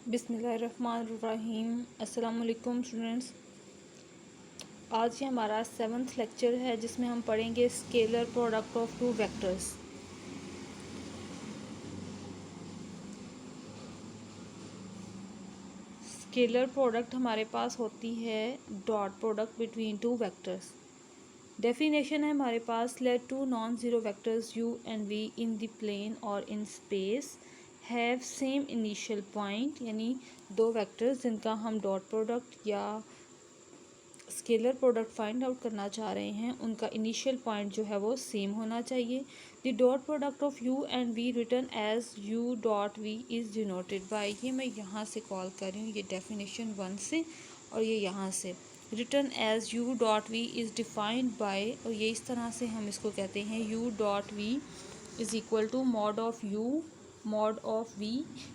बिस्मिल्लाहिर्रहमानिर्रहीम। अस्सलाम वालेकुम स्टूडेंट्स। आज ये हमारा 7th लेक्चर है जिसमें हम पढ़ेंगे scalar product of two vectors. Scalar product हमारे पास होती है dot product between two vectors. Definition है हमारे पास, let two non zero vectors u and v in the plane और in space have same initial point, यानी दो वेक्टर्स जिनका हम डॉट प्रोडक्ट या स्केलर प्रोडक्ट फाइंड आउट करना चाह रहे हैं, उनका इनिशियल पॉइंट जो है वो सेम होना चाहिए। The dot product of u and v written as u dot v is denoted by, ये मैं यहाँ से कॉल कर रही हूँ, ये डेफिनेशन 1 से, और ये यहाँ से written as u dot v is defined by, और ये इस तरह से हम इसको कहते हैं u dot v is equal to mod of u mod of v,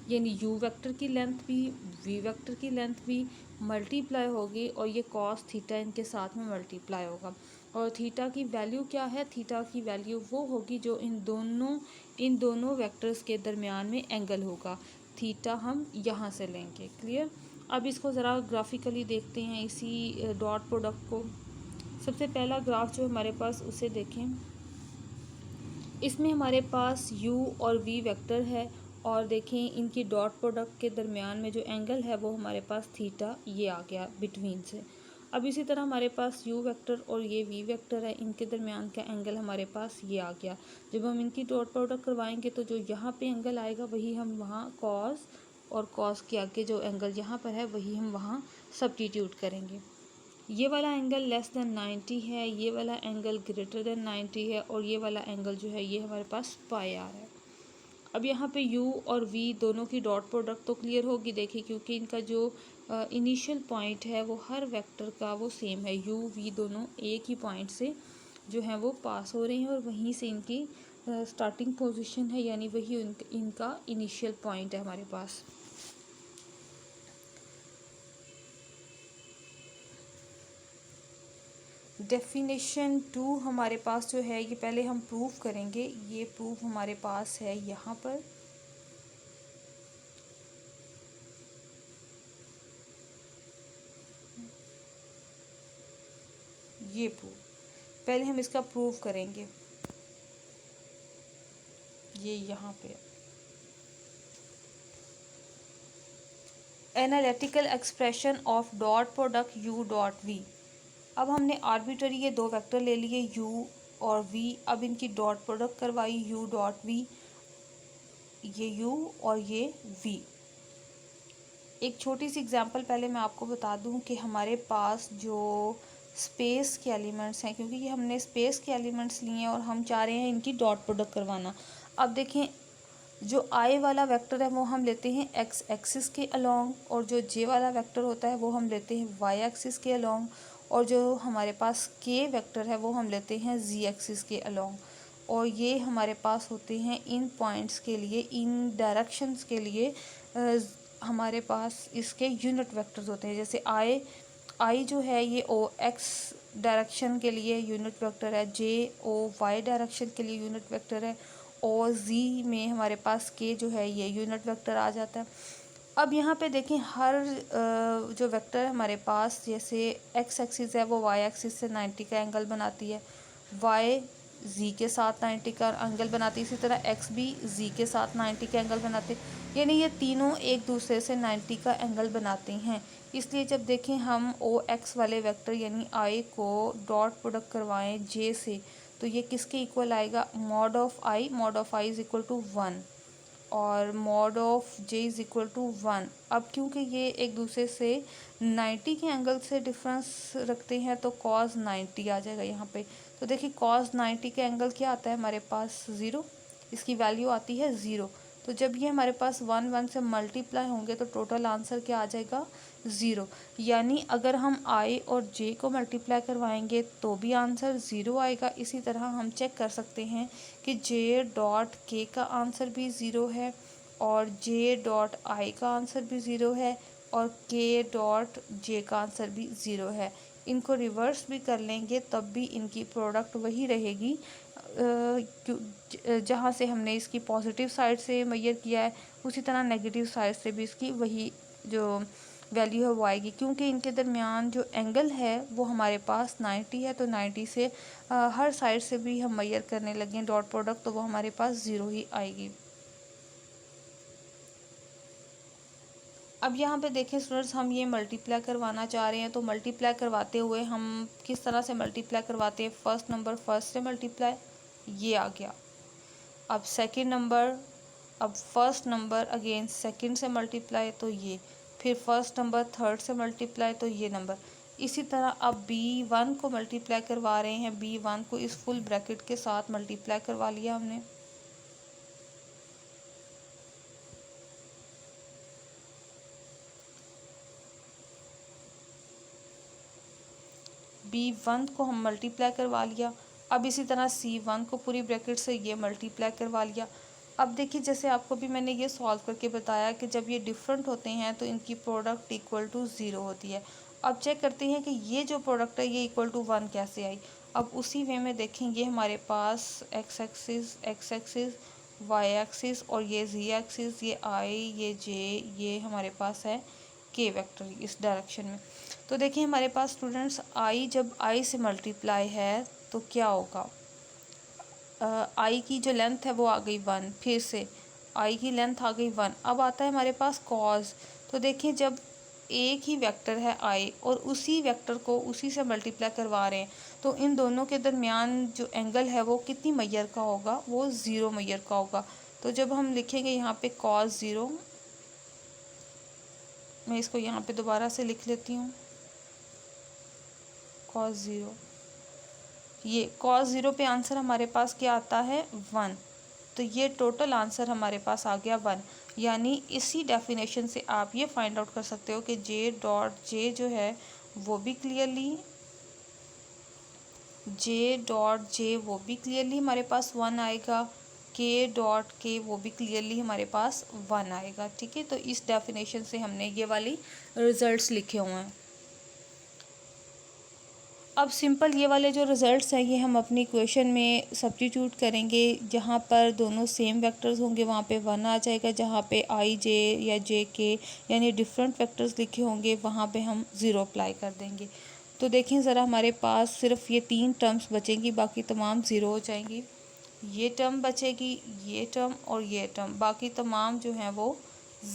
यानी u वेक्टर की लेंथ भी v वेक्टर की लेंथ भी मल्टीप्लाई होगी, और ये कॉस थीटा इनके साथ में मल्टीप्लाई होगा। और थीटा की वैल्यू क्या है? थीटा की वैल्यू वो होगी जो इन दोनों वेक्टर्स के दरमियान में एंगल होगा। थीटा हम यहाँ से लेंगे। क्लियर? अब इसको ज़रा ग्राफिकली देखते हैं, इसी डॉट प्रोडक्ट को। सबसे पहला ग्राफ जो हमारे पास उसे देखें। इसमें हमारे पास u और v वेक्टर है, और देखें इनकी डॉट प्रोडक्ट के दरमियान में जो एंगल है वो हमारे पास थीटा ये आ गया बिटवीन से। अब इसी तरह हमारे पास u वेक्टर और ये v वेक्टर है, इनके दरमियान का एंगल हमारे पास ये आ गया। जब हम इनकी डॉट प्रोडक्ट करवाएंगे तो जो यहाँ पे एंगल आएगा वही हम वहाँ कॉस, और कॉस के आगे जो एंगल यहाँ पर है वही हम वहाँ सब्स्टिट्यूट करेंगे। ये वाला एंगल लेस देन 90 है, ये वाला एंगल ग्रेटर देन 90 है, और ये वाला एंगल जो है ये हमारे पास पाई आ रहा है। अब यहाँ पे u और v दोनों की डॉट प्रोडक्ट तो क्लियर होगी, देखिए, क्योंकि इनका जो इनिशियल पॉइंट है वो हर वेक्टर का वो सेम है। u v दोनों एक ही पॉइंट से जो है वो पास हो रहे हैं, और वहीं से इनकी स्टार्टिंग पोजीशन है, यानी वही इनका इनिशियल पॉइंट है हमारे पास। डेफिनेशन 2 हमारे पास जो है ये पहले हम प्रूफ करेंगे। ये प्रूफ हमारे पास है यहाँ पर। ये प्रूफ पहले हम इसका प्रूफ करेंगे, ये यहाँ पे analytical expression of dot product u dot v। अब हमने आर्बिट्ररी ये दो वेक्टर ले लिए u और v, अब इनकी डॉट प्रोडक्ट करवाई u डॉट v, ये u और ये v। एक छोटी सी एग्जांपल पहले मैं आपको बता दूं कि हमारे पास जो स्पेस के एलिमेंट्स हैं, क्योंकि ये हमने स्पेस के एलिमेंट्स लिए हैं और हम चाह रहे हैं इनकी डॉट प्रोडक्ट करवाना। अब देखें, जो i वाला वेक्टर है वो हम लेते हैं x एक्सिस के अलोंग, और जो j वाला वेक्टर होता है वो हम लेते हैं y एक्सिस के अलोंग, और जो हमारे पास k वेक्टर है वो हम लेते हैं z एक्सिस के अलोंग। और ये हमारे पास होते हैं इन पॉइंट्स के लिए, इन डायरेक्शंस के लिए हमारे पास इसके यूनिट वेक्टर्स होते हैं। जैसे i जो है ये o x डायरेक्शन के लिए यूनिट वेक्टर है, j o y डायरेक्शन के लिए यूनिट वेक्टर है, और z में हमारे पास k जो है ये यूनिट वेक्टर आ जाता है। अब यहाँ पे देखें, हर जो वेक्टर है हमारे पास, जैसे x एक्सिस है वो y एक्सिस से 90 का एंगल बनाती है, y z के साथ 90 का एंगल बनाती है, इसी तरह x भी z के साथ 90 का एंगल बनाते हैं, यानी ये तीनों एक दूसरे से 90 का एंगल बनाते हैं। इसलिए जब देखें हम ओ एक्स वाले वेक्टर यानी i को डॉट प्रोडक्ट करवाएं j से, तो ये किसके इक्वल आएगा? Mod of i is equal to 1, और mod of j is equal to 1। अब क्योंकि ये एक दूसरे से 90 के एंगल से डिफरेंस रखते हैं तो cos 90 आ जाएगा यहाँ पे। तो देखिए cos 90 का एंगल क्या आता है हमारे पास? 0, इसकी वैल्यू आती है 0। तो जब ये हमारे पास 1 से मल्टीप्लाई होंगे तो टोटल आंसर क्या आ जाएगा? 0। यानी अगर हम i और j को मल्टीप्लाई करवाएंगे तो भी आंसर 0 आएगा। इसी तरह हम चेक कर सकते हैं कि j डॉट k का आंसर भी 0 है, और j डॉट i का आंसर भी 0 है, और k डॉट j का आंसर भी 0 है। इनको रिवर्स भी कर लेंगे तब भी इनकी प्रोडक्ट वही रहेगी, जहाँ से हमने इसकी पॉजिटिव साइड से मेजर किया है उसी तरह नेगेटिव साइड से भी इसकी वही जो वैल्यू है वो आएगी, क्योंकि इनके दरमियान जो एंगल है वो हमारे पास 90 है। तो 90 से हर साइड से भी हम मेजर करने लगे डॉट प्रोडक्ट, तो वो हमारे पास 0 ही आएगी। अब यहाँ पे देखें स्टूडेंट्स, हम ये मल्टीप्लाई करवाना चाह रहे हैं, तो मल्टीप्लाई करवाते हुए हम किस तरह से मल्टीप्लाई करवाते हैं। फर्स्ट नंबर फर्स्ट से मल्टीप्लाई, ये आ गया। अब सेकंड नंबर, अब फर्स्ट नंबर अगेन सेकंड से मल्टीप्लाई, तो ये, फिर फर्स्ट नंबर थर्ड से मल्टीप्लाई, तो ये नंबर। इसी तरह अब B1 को मल्टीप्लाई करवा रहे हैं, B1 को इस फुल ब्रैकेट के साथ मल्टीप्लाई करवा लिया हमने। B1 को हम मल्टीप्लाई करवा लिया। अब इसी तरह C1 को पूरी ब्रैकेट से ये मल्टीप्लाई करवा लिया। अब देखिए, जैसे आपको भी मैंने ये सॉल्व करके बताया कि जब ये डिफरेंट होते हैं तो इनकी प्रोडक्ट इक्वल टू 0 होती है। अब चेक करते हैं कि ये जो प्रोडक्ट है ये इक्वल टू 1 कैसे आई। अब उसी वे में देखेंगे, हमारे पास एक्स एक्सिस वाई एक्सिस और ये जी एक्सिस, ये आई, ये जे, ये हमारे पास है के वेक्टर इस डायरेक्शन में। तो देखिए हमारे पास स्टूडेंट्स आई, जब आई से मल्टीप्लाई है तो क्या होगा, आई की जो लेंथ है वो आ गई 1, फिर से आई की लेंथ आ गई 1। अब आता है हमारे पास कॉज। तो देखिए जब एक ही वेक्टर है आई और उसी वेक्टर को उसी से मल्टीप्लाई करवा रहे हैं, तो इन दोनों के दरमियान जो एंगल है वो कितनी मैयर का होगा, वो 0 मैयर का होगा। तो जब हम लिखेंगे यहाँ पे कॉस 0, मैं इसको यहाँ पे दोबारा से लिख लेती हूँ, कॉस 0, ये कॉस 0 पे आंसर हमारे पास क्या आता है 1। तो ये टोटल आंसर हमारे पास आ गया 1। यानी इसी डेफिनेशन से आप ये फाइंड आउट कर सकते हो कि जे डॉट जे जो है वो भी क्लियरली, जे डॉट जे वो भी क्लियरली हमारे पास 1 आएगा, के डॉट के वो भी क्लियरली हमारे पास 1 आएगा। ठीक है, तो इस डेफिनेशन से हमने ये वाली रिजल्ट्स लिखे हुए हैं। अब सिंपल ये वाले जो रिज़ल्ट्स हैं ये हम अपनी इक्वेशन में सब्स्टिट्यूट करेंगे। जहाँ पर दोनों सेम वेक्टर्स होंगे वहाँ पे 1 आ जाएगा, जहाँ पे आई जे या जे के यानी डिफरेंट वेक्टर्स लिखे होंगे वहाँ पे हम 0 अप्लाई कर देंगे। तो देखें ज़रा, हमारे पास सिर्फ ये 3 टर्म्स बचेंगी, बाकी तमाम 0 हो जाएंगी। ये टर्म बचेगी, ये टर्म और ये टर्म, बाकी तमाम जो हैं वो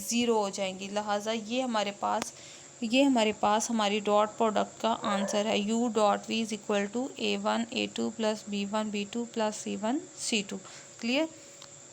0 हो जाएंगी। लिहाजा ये हमारे पास हमारी डॉट प्रोडक्ट का आंसर है। U dot V is equal to A1 A2 plus B1 B2 plus C1 C2। Clear.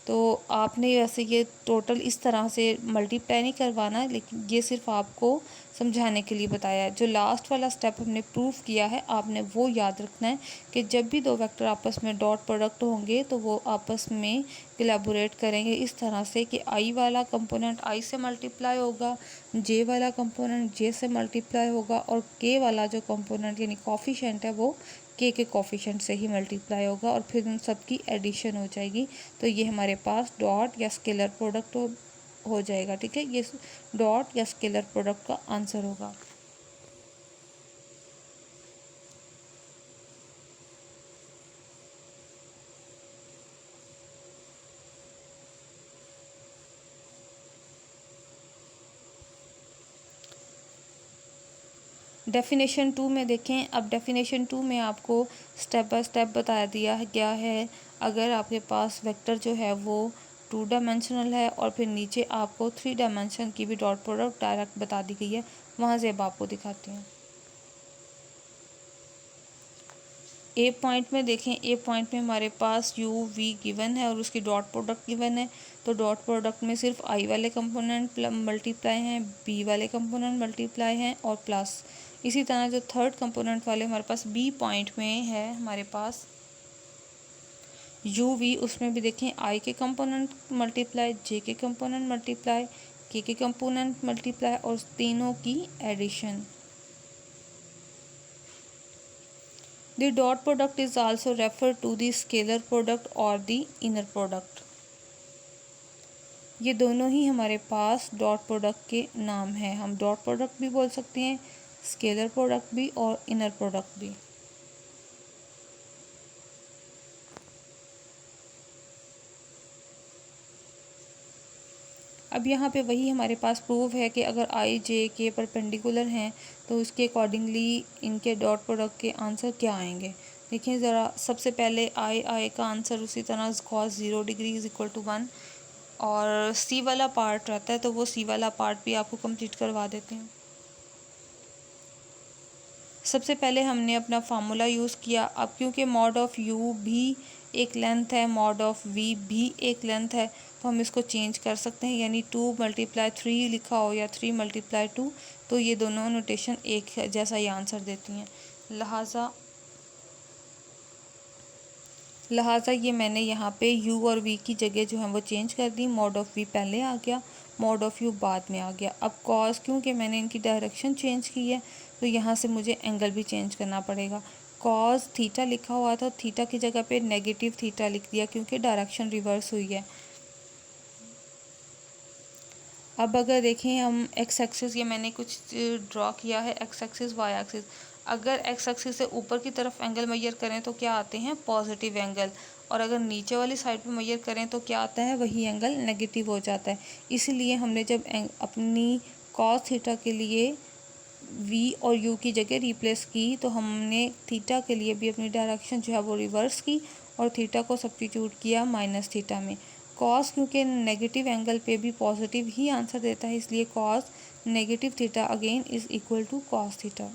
तो आपने वैसे ये टोटल इस तरह से मल्टीप्लाई नहीं करवाना, लेकिन ये सिर्फ आपको समझाने के लिए बताया है। जो लास्ट वाला स्टेप हमने प्रूफ किया है आपने वो याद रखना है कि जब भी दो वेक्टर आपस में डॉट प्रोडक्ट होंगे तो वो आपस में कोलैबोरेट करेंगे इस तरह से कि आई वाला कंपोनेंट आई से मल्टीप्लाई होगा, जे वाला कंपोनेंट जे से मल्टीप्लाई होगा और के वाला जो कंपोनेंट यानी कोफिशिएंट है वो के कोफिशिएंट से ही मल्टीप्लाई होगा और फिर उन सब की एडिशन हो जाएगी। तो ये हमारे पास डॉट या स्केलर प्रोडक्ट हो जाएगा। ठीक है, ये डॉट या स्केलर प्रोडक्ट का आंसर होगा। डेफिनेशन 2 में देखें। अब डेफिनेशन 2 में आपको स्टेप बाय स्टेप बता दिया गया है। अगर आपके पास वेक्टर जो है वो 2 डायमेंशनल है और फिर नीचे आपको 3 डायमेंशन की भी डॉट प्रोडक्ट डायरेक्ट बता दी गई है, वहाँ से अब आपको दिखाती हूँ। ए पॉइंट में देखें, ए पॉइंट में हमारे पास यू वी गिवन है और उसकी डॉट प्रोडक्ट गिवन है। तो डॉट प्रोडक्ट में सिर्फ आई वाले कंपोनेंट मल्टीप्लाई हैं, बी वाले कंपोनेंट मल्टीप्लाई हैं और प्लस। इसी तरह जो थर्ड कंपोनेंट वाले हमारे पास बी पॉइंट में है हमारे पास यू वी, उसमें भी देखें आई के कंपोनेंट मल्टीप्लाई, जे के कंपोनेंट मल्टीप्लाई, के कंपोनेंट मल्टीप्लाई और तीनों की addition. The dot product is also referred to the scalar product or the inner product। ये दोनों ही हमारे पास डॉट प्रोडक्ट के नाम हैं। हम डॉट प्रोडक्ट भी बोल सकते हैं, स्केलर प्रोडक्ट भी और इनर प्रोडक्ट भी। अब अब यहाँ पे वही हमारे पास प्रूफ है कि अगर आई जे के परपेंडिकुलर हैं तो उसके अकॉर्डिंगली इनके डॉट प्रोडक्ट के आंसर क्या आएंगे। देखिए ज़रा, सबसे पहले आई का आंसर उसी तरह cos 0 degree is equal to 1, और सी वाला पार्ट रहता है तो वो सी वाला पार्ट भी आपको कंप्लीट करवा देते हैं। सबसे पहले हमने अपना फार्मूला यूज़ किया। अब क्योंकि मॉड ऑफ़ यू भी एक लेंथ है, मॉड ऑफ़ वी भी एक लेंथ है, तो हम इसको चेंज कर सकते हैं, यानी 2 × 3 लिखा हो या 3 × 2, तो ये दोनों नोटेशन एक जैसा ही आंसर देती हैं। लिहाजा ये मैंने यहाँ पे u और v की जगह जो है वो चेंज कर दी। मॉड ऑफ़ v पहले आ गया, मॉड ऑफ़ u बाद में आ गया। अब कॉस, क्योंकि मैंने इनकी डायरेक्शन चेंज की है तो यहाँ से मुझे एंगल भी चेंज करना पड़ेगा। कॉस थीटा लिखा हुआ था, थीटा की जगह पे नेगेटिव थीटा लिख दिया क्योंकि डायरेक्शन रिवर्स हुई है। अब अगर देखें हम एक्स एक्सिस, ये मैंने कुछ ड्रॉ किया है, एक्स एक्सिस वाई एक्सिस। अगर एक्स एक्सिस से ऊपर की तरफ एंगल मेजर करें तो क्या आते हैं, पॉजिटिव एंगल, और अगर नीचे वाली साइड पे मेजर करें तो क्या आता है, वही एंगल नेगेटिव हो जाता है। इसीलिए हमने जब अपनी कॉस थीटा के लिए वी और यू की जगह रिप्लेस की तो हमने थीटा के लिए भी अपनी डायरेक्शन जो है वो रिवर्स की और थीटा को सब्स्टिट्यूट किया माइनस थीटा में। कॉस क्योंकि नेगेटिव एंगल पे भी पॉजिटिव ही आंसर देता है, इसलिए cos negative theta again is equal to cos theta.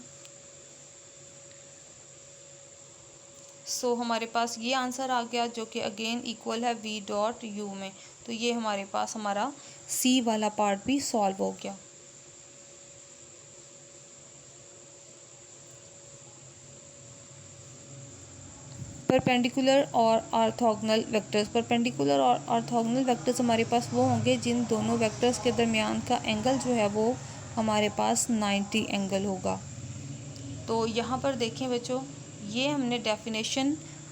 So हमारे पास ये आंसर आ गया जो कि अगेन इक्वल है v डॉट यू में। तो ये हमारे पास हमारा सी वाला पार्ट भी सॉल्व हो गया। परपेंडिकुलर और ऑर्थोगोनल वेक्टर्स। परपेंडिकुलर और ऑर्थोगोनल वेक्टर्स हमारे पास वो होंगे जिन दोनों वेक्टर्स के दरमियान का एंगल जो है वो हमारे पास 90 एंगल होगा। तो यहाँ पर देखें बच्चों, ये हमने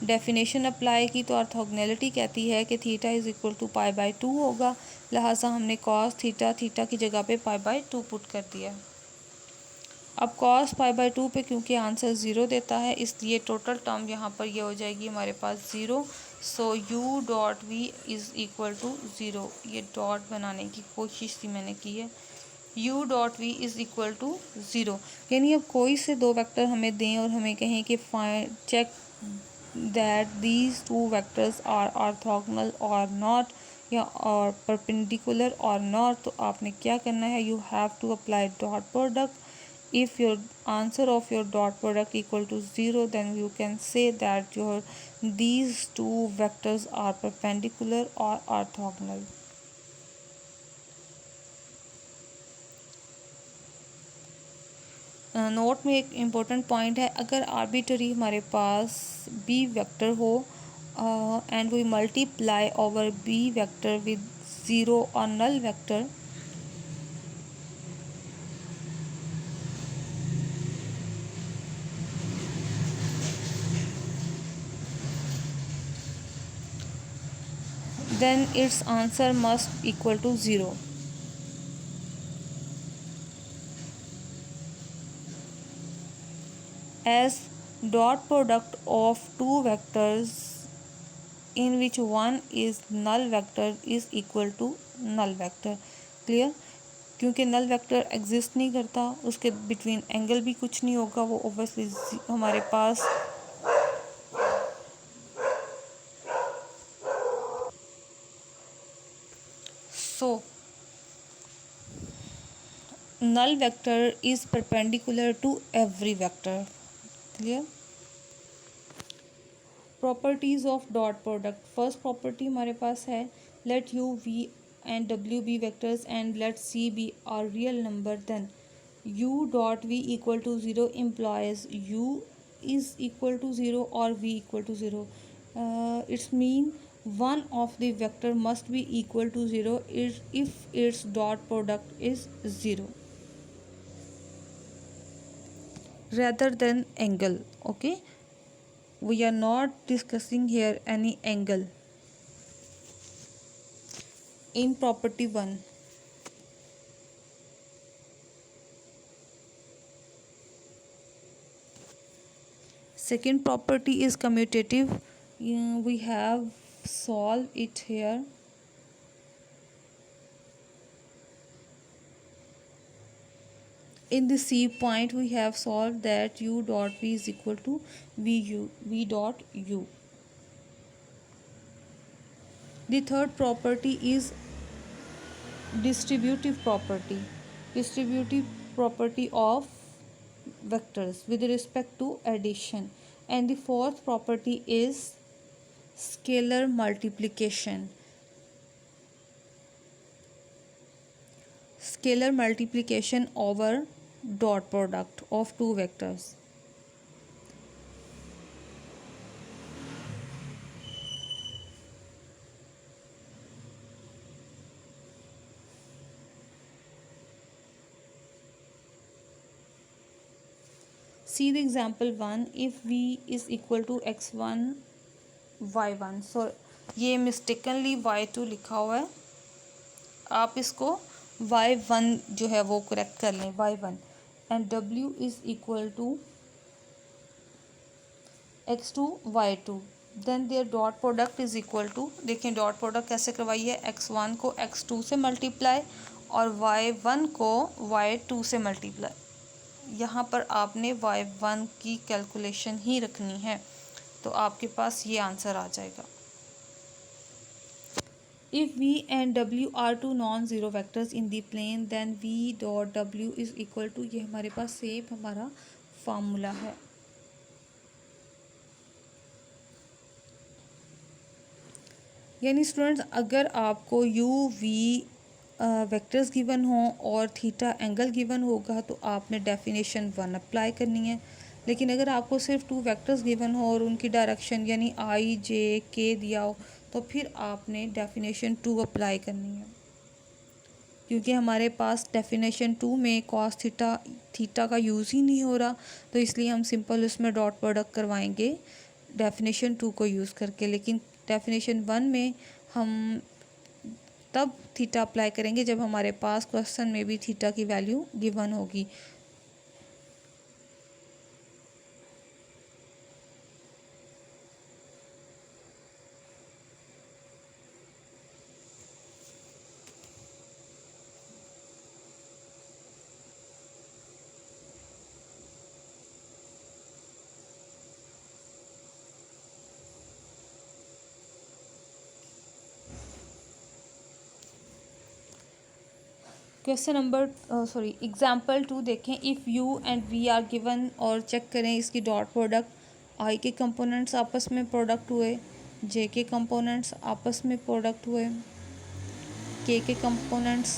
डेफिनेशन अप्लाई की तो ऑर्थोगोनैलिटी कहती है कि थीटा इज़ इक्वल टू π/2 होगा। लिहाजा हमने कॉस थीटा की जगह पे π/2 पुट कर दिया। अब कॉस π/2 पे क्योंकि आंसर 0 देता है, इसलिए टोटल टर्म यहाँ पर ये हो जाएगी हमारे पास 0। So u dot v is equal to 0। ये डॉट बनाने की कोशिश थी मैंने की है। u dot v is equal to 0, यानी अब कोई से दो वेक्टर हमें दें और हमें कहें कि check that these two vectors are orthogonal और नॉट, या और परपेंडिकुलर और नॉट, तो आपने क्या करना है, you have to apply dot product. If your answer of your dot product equal to 0, then you can say that these two vectors are perpendicular or orthogonal. Note में एक इम्पोर्टेंट पॉइंट है, अगर arbitrary हमारे पास B vector हो and we multiply over B vector with 0 और null vector, then its answer must equal to 0. As dot product of two vectors in which one is null vector is equal to null vector. Clear? क्योंकि null vector exist नहीं करता, उसके between angle भी कुछ नहीं होगा, वो obviously हमारे पास सो null vector is perpendicular to every vector. Clear? Properties of dot product. First property हमारे पास है, let u, v and w be vectors and let c be a real number, then u dot v equal to 0 implies u is equal to 0 or v equal to 0. It's mean one of the vector must be equal to 0 if its dot product is 0 rather than angle. Okay, we are not discussing here any angle in property 1. Second property is commutative. We have solved it here. in the C point we have solved that u dot v is equal to v dot u. The third property is distributive property. Distributive property of vectors with respect to addition. And the fourth property is scalar multiplication. Scalar multiplication over dot product of two vectors. See the example 1. If v is equal to x1 y1, so ये mistakenly y2 लिखा हुआ है, आप इसको y1 जो है वो correct कर लें, y1, and w is equal to x2 y2, then their dot product is equal to, देखें डॉट प्रोडक्ट कैसे करवाई है, x1 को x2 से मल्टीप्लाई और y1 को y2 से मल्टीप्लाई. यहाँ पर आपने y1 की कैलकुलेशन ही रखनी है, तो आपके पास ये आंसर आ जाएगा. If v and w are two non-zero vectors in the plane, then v dot w is equal to, ये हमारे पास सेम हमारा फार्मूला है. यानी स्टूडेंट्स, अगर आपको u v वेक्टर्स गिवन हो और थीटा एंगल गिवन होगा तो आपने डेफिनेशन 1 अप्लाई करनी है. लेकिन अगर आपको सिर्फ टू वेक्टर्स गिवन हो और उनकी डायरेक्शन यानी i j k दिया हो तो फिर आपने डेफिनेशन 2 अप्लाई करनी है. क्योंकि हमारे पास डेफिनेशन 2 में कॉस थीटा का यूज़ ही नहीं हो रहा, तो इसलिए हम सिंपल उसमें डॉट प्रोडक्ट करवाएंगे डेफिनेशन 2 को यूज़ करके. लेकिन डेफिनेशन 1 में हम तब थीटा अप्लाई करेंगे जब हमारे पास क्वेश्चन में भी थीटा की वैल्यू गिवन होगी. क्वेश्चन नंबर एग्जाम्पल 2 देखें. If u and v are given, और चेक करें इसकी डॉट प्रोडक्ट. i के कंपोनेंट्स आपस में प्रोडक्ट हुए, j के कंपोनेंट्स आपस में प्रोडक्ट हुए, k के कंपोनेंट्स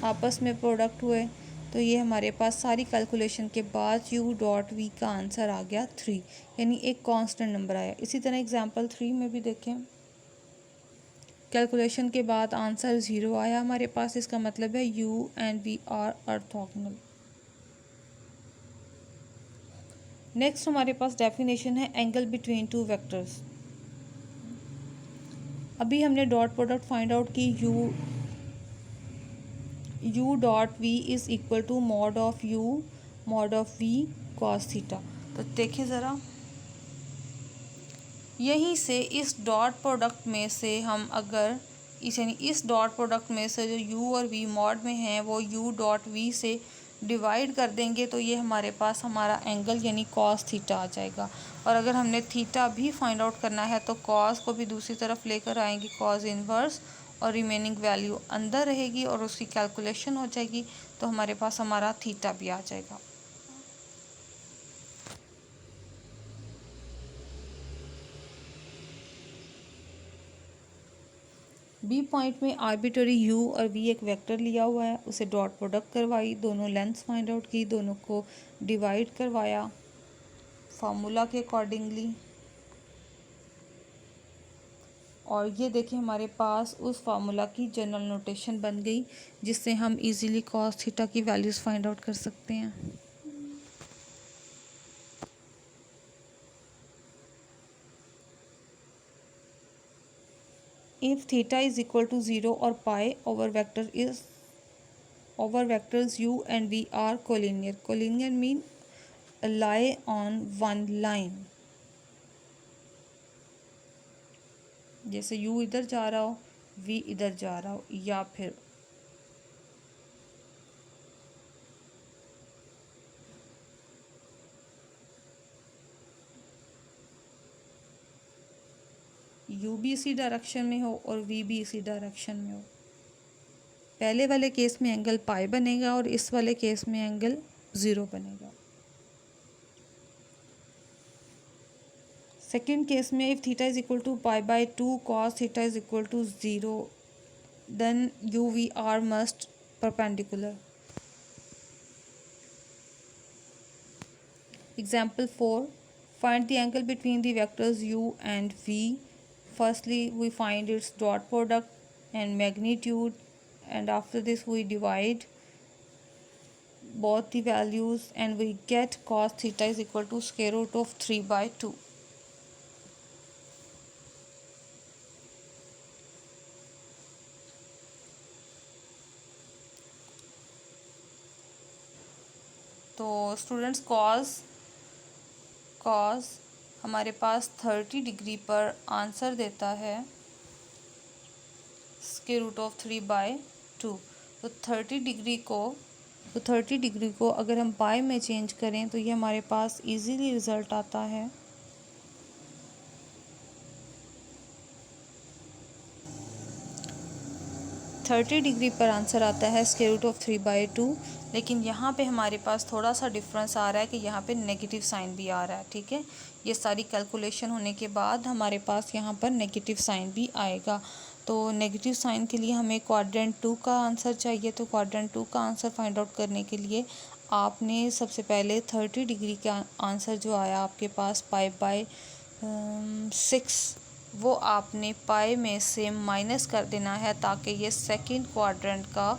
आपस में प्रोडक्ट हुए. तो ये हमारे पास सारी कैलकुलेशन के बाद u डॉट v का आंसर आ गया 3, यानी एक कांस्टेंट नंबर आया. इसी तरह एग्जाम्पल 3 में भी देखें, कैलकुलेशन के बाद आंसर 0 आया हमारे पास. इसका मतलब है u and v are orthogonal. Next हमारे पास डेफिनेशन है एंगल बिटवीन टू वेक्टर्स. अभी हमने डॉट प्रोडक्ट फाइंड आउट की, u dot v is equal to mod of u mod of v cos theta. तो देखें ज़रा, यहीं से इस डॉट प्रोडक्ट में से हम अगर इस डॉट प्रोडक्ट में से जो u और v मॉड में हैं वो u डॉट v से डिवाइड कर देंगे तो ये हमारे पास हमारा एंगल यानी कॉस थीटा आ जाएगा. और अगर हमने थीटा भी फाइंड आउट करना है तो कॉस को भी दूसरी तरफ लेकर आएंगे, कॉस इनवर्स, और रिमेनिंग वैल्यू अंदर रहेगी और उसकी कैलकुलेशन हो जाएगी, तो हमारे पास हमारा थीटा भी आ जाएगा. बी पॉइंट में आर्बिट्ररी u और v एक वेक्टर लिया हुआ है, उसे डॉट प्रोडक्ट करवाई, दोनों लेंथ्स फाइंड आउट की, दोनों को डिवाइड करवाया फार्मूला के अकॉर्डिंगली. और ये देखिए हमारे पास उस फार्मूला की जनरल नोटेशन बन गई जिससे हम इजीली कॉस थीटा की वैल्यूज़ फाइंड आउट कर सकते हैं. If theta is equal to 0 or pi, our vectors u and v are collinear. Collinear mean lie on one line. जैसे u इधर जा रहा हो, v इधर जा रहा हो, या फिर यू भी इसी डायरेक्शन में हो और वी भी इसी डायरेक्शन में हो। पहले वाले केस में एंगल पाई बनेगा और इस वाले केस में एंगल 0 बनेगा। सेकेंड केस में if theta is equal to pi by 2 cos theta is equal to 0 then U V are must perpendicular. Example 4. Find the angle between the vectors u and v. Firstly, we find its dot product and magnitude, and after this we divide both the values and we get cos theta is equal to square root of 3 by 2. तो students cos हमारे पास 30 degree पर answer देता है square root of 3 bye 2। तो 30 degree को अगर हम पाई में चेंज करें तो ये हमारे पास इजीली रिज़ल्ट आता है 30 डिग्री पर आंसर आता है स्क्वायर रूट ऑफ 3 बाई 2। लेकिन यहाँ पे हमारे पास थोड़ा सा डिफरेंस आ रहा है कि यहाँ पे नेगेटिव साइन भी आ रहा है। ठीक है, ये सारी कैलकुलेशन होने के बाद हमारे पास यहाँ पर नेगेटिव साइन भी आएगा। तो नेगेटिव साइन के लिए हमें क्वाड्रेंट 2 का आंसर चाहिए। तो क्वाड्रेंट 2 का आंसर फाइंड आउट करने के लिए आपने सबसे पहले 30 डिग्री का आंसर जो आया आपके पास पाई बाय 6 वो आपने पाई में से माइनस कर देना है ताकि ये सेकंड क्वाड्रेंट का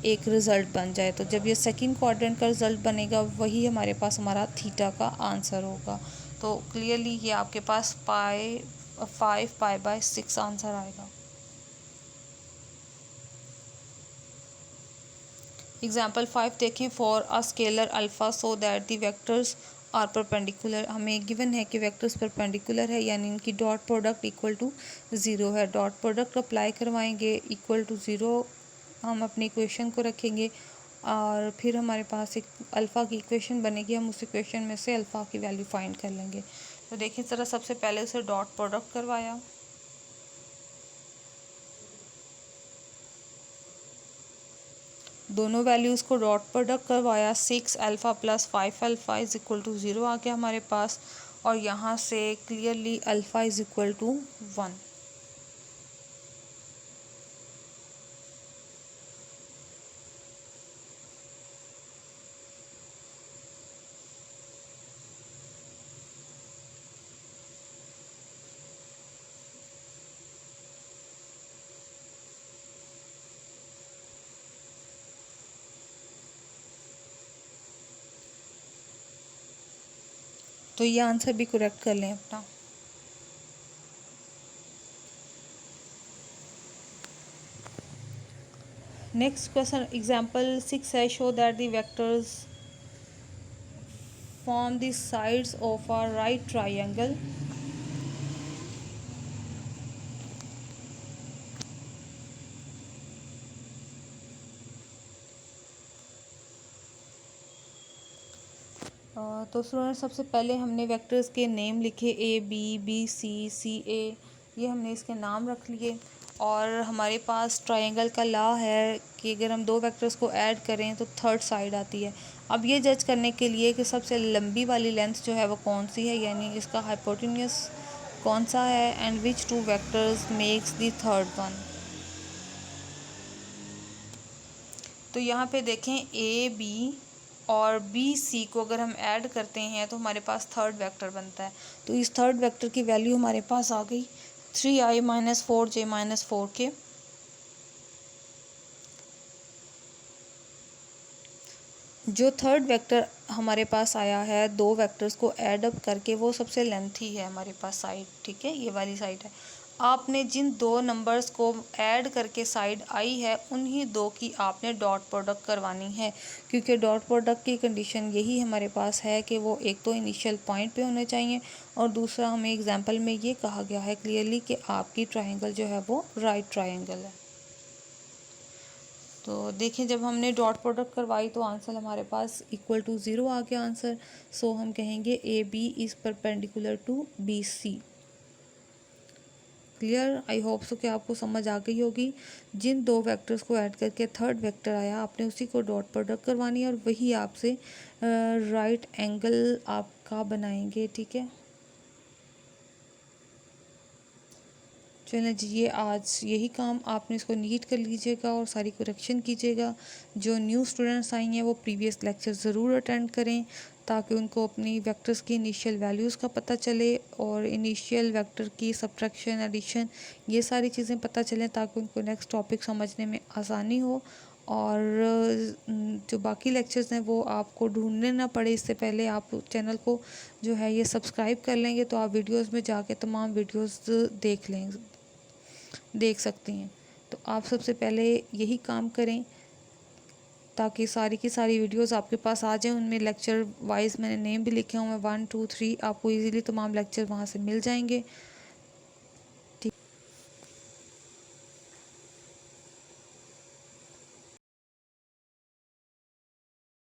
एक रिज़ल्ट बन जाए। तो जब ये सेकंड क्वाड्रेंट का रिज़ल्ट बनेगा वही हमारे पास हमारा थीटा का आंसर होगा। तो क्लियरली ये आपके पास 5 पाई बाय 6 आंसर आएगा। एग्जाम्पल 5 देखें। For a scalar alpha so that the vectors are perpendicular. हमें गिवन है कि वेक्टर्स परपेंडिकुलर है यानी इनकी डॉट प्रोडक्ट इक्वल टू 0 है। डॉट प्रोडक्ट अप्लाई करवाएंगे इक्वल टू 0 हम अपनी इक्वेशन को रखेंगे और फिर हमारे पास एक अल्फ़ा की इक्वेशन बनेगी। हम उस इक्वेशन में से अल्फ़ा की वैल्यू फाइंड कर लेंगे। तो देखिए ज़रा, सबसे पहले उसे डॉट प्रोडक्ट करवाया। दोनों वैल्यूज़ को डॉट प्रोडक्ट करवाया। 6 alpha plus 5 alpha is equal to 0 आ गया हमारे पास और यहाँ से clearly alpha is equal to 1। तो ये आंसर भी करेक्ट कर लें अपना। नेक्स्ट क्वेश्चन एग्जांपल 6 है। Show that the vectors form the sides of a right triangle. तो स्टूडेंट सबसे पहले हमने वेक्टर्स के नेम लिखे ABBCCA, ये हमने इसके नाम रख लिए। और हमारे पास ट्रायंगल का लॉ है कि अगर हम दो वेक्टर्स को ऐड करें तो थर्ड साइड आती है। अब ये जज करने के लिए कि सबसे लंबी वाली लेंथ जो है वो कौन सी है, यानी इसका हाइपोटेन्यूस कौन सा है, and which two vectors makes the third one. तो यहाँ पे देखें AB और BC को अगर हम ऐड करते हैं तो हमारे पास थर्ड वेक्टर बनता है। तो इस थर्ड वेक्टर की वैल्यू हमारे पास आ गई 3i - 4j - 4k। जो थर्ड वेक्टर हमारे पास आया है दो वेक्टर्स को ऐड अप करके वो सबसे लेंथी है हमारे पास साइड। ठीक है, ये वाली साइड है। आपने जिन दो नंबर्स को ऐड करके साइड आई है उन्हीं दो की आपने डॉट प्रोडक्ट करवानी है, क्योंकि डॉट प्रोडक्ट की कंडीशन यही हमारे पास है कि वो एक तो इनिशियल पॉइंट पे होने चाहिए और दूसरा हमें एग्जांपल में ये कहा गया है क्लियरली कि आपकी ट्रायंगल जो है वो राइट ट्रायंगल है। तो देखिए जब हमने डॉट प्रोडक्ट करवाई तो आंसर हमारे पास इक्वल टू 0 आ गया आंसर। सो हम कहेंगे AB is perpendicular to BC। Clear? I hope so कि आपको समझ आ गई होगी। जिन दो वेक्टर्स को ऐड करके थर्ड वेक्टर आया, आपने उसी को डॉट प्रोडक्ट करवानी है और वही आपसे राइट एंगल आपका बनाएंगे। ठीक है, चलें जी, ये आज यही काम आपने इसको नीट कर लीजिएगा और सारी करेक्शन कीजिएगा। जो न्यू स्टूडेंट्स आई हैं वो प्रीवियस लेक्चर ज़रूर अटेंड करें ताकि उनको अपनी वेक्टर्स की इनिशियल वैल्यूज़ का पता चले और इनिशियल वेक्टर की सब्ट्रैक्शन, एडिशन, ये सारी चीज़ें पता चलें ताकि उनको नेक्स्ट टॉपिक समझने में आसानी हो। और जो बाकी लेक्चर्स हैं वो आपको ढूंढने ना पड़े, इससे पहले आप चैनल को जो है ये सब्सक्राइब कर लेंगे तो आप वीडियोस में जाके तमाम वीडियोस देख सकती हैं। तो आप सबसे पहले यही काम करें ताकि सारी की सारी वीडियोस आपके पास आ जाएं। उनमें लेक्चर वाइज मैंने नेम भी लिखे हुए हैं 1 2 3, आपको इजीली तमाम लेक्चर वहाँ से मिल जाएंगे।